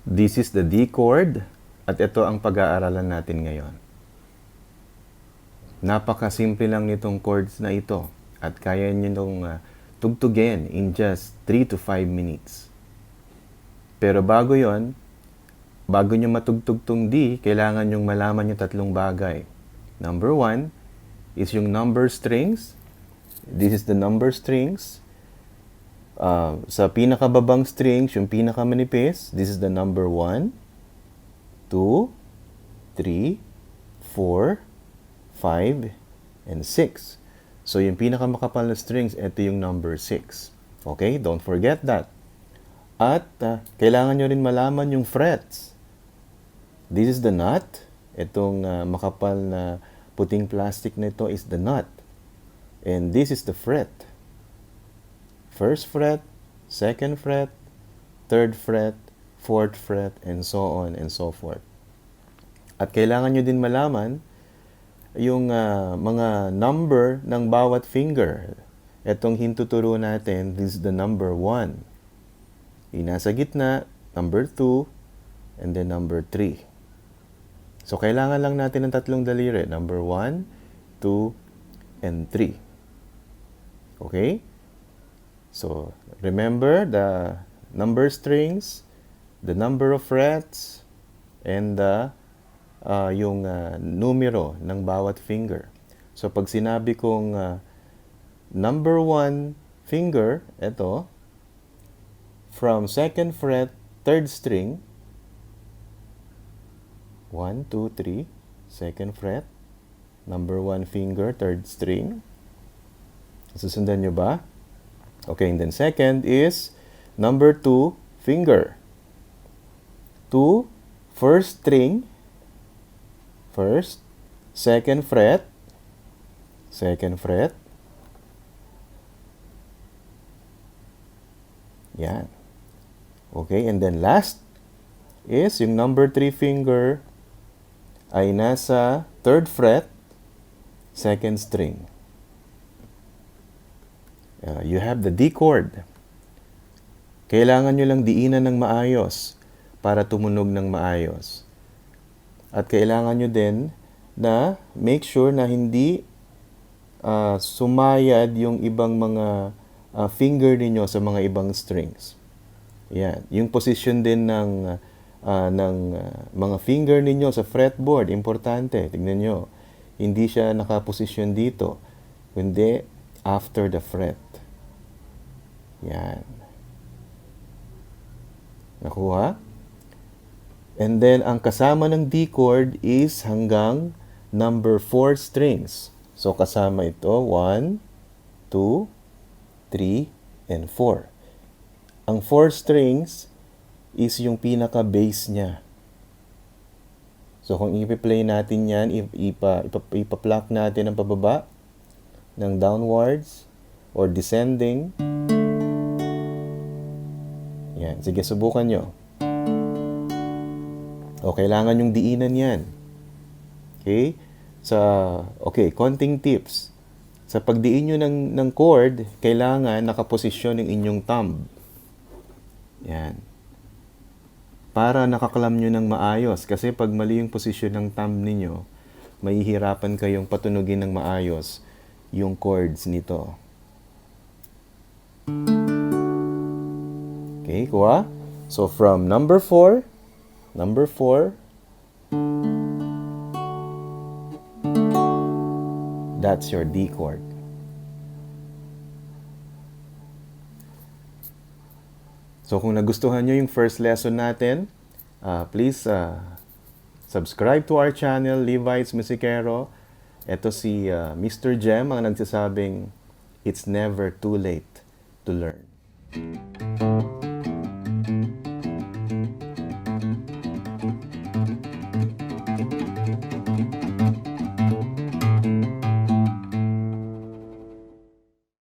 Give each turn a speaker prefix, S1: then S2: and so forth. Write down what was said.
S1: This is the D chord at ito ang pag-aaralan natin ngayon. Napakasimple lang nitong chords na ito at kaya nyo nung tugtugin in just 3 to 5 minutes. Pero bago yon, bago nyo matugtog tong D, kailangan nyong malaman yung tatlong bagay. Number 1 is yung number strings. This is the number strings. Sa pinakababang strings, yung pinakamanipis, this is the number 1, 2, 3, 4, 5, and 6. So, yung pinakamakapal na strings, ito yung number 6. Okay? Don't forget that. At kailangan nyo rin malaman yung frets. This is the nut. Itong makapal na puting plastic na ito is the nut. And this is the fret. First fret, second fret, third fret, fourth fret, and so on and so forth. At kailangan nyo din malaman yung mga number ng bawat finger. Itong hintuturo natin, this is the number 1. Yung nasa gitna, number 2, and then number 3. So, kailangan lang natin ng tatlong daliri. Number 1, 2, and 3. Okay? So, remember the number strings, the number of frets, and yung numero ng bawat finger. So, pag sinabi kong number 1 finger, ito, from second fret, third string, 1, 2, 3, second fret, number 1 finger, third string. Susundan nyo ba? Okay, and then second is number 2 finger. 2, first string, first, second fret, yan. Okay, and then last is yung number 3 finger ay nasa third fret, second string. You have the D chord. Kailangan nyo lang diinan ng maayos para tumunog ng maayos. At kailangan nyo din na make sure na hindi sumayad yung ibang mga finger ninyo sa mga ibang strings. Yan. Yung position din ng mga finger ninyo sa fretboard, importante. Tignan nyo. Hindi siya nakaposisyon dito, kundi after the fret. Yan. Nakuha? And then, ang kasama ng D chord is hanggang number 4 strings. So, kasama ito, 1, 2, 3, and 4. Ang 4 strings is yung pinaka-bass niya. So, kung ipi-play natin yan, ipa-pluck natin ang pababa ng downwards or descending. Yan. Sige, subukan nyo. O, kailangan yung diinan yan. Okay? Okay, konting tips. Sa pagdiin nyo ng chord, kailangan nakaposisyon yung inyong thumb. Yan. Para nakaklam nyo ng maayos. Kasi pag mali yung posisyon ng thumb ninyo, mahihirapan kayong patunugin ng maayos yung chords nito. Okay, kuha. So, from number 4, that's your D chord. So, kung nagustuhan nyo yung first lesson natin, please subscribe to our channel, Levites, Musikero. Ito si Mr. Jem ang nagsasabing, it's never too late to learn.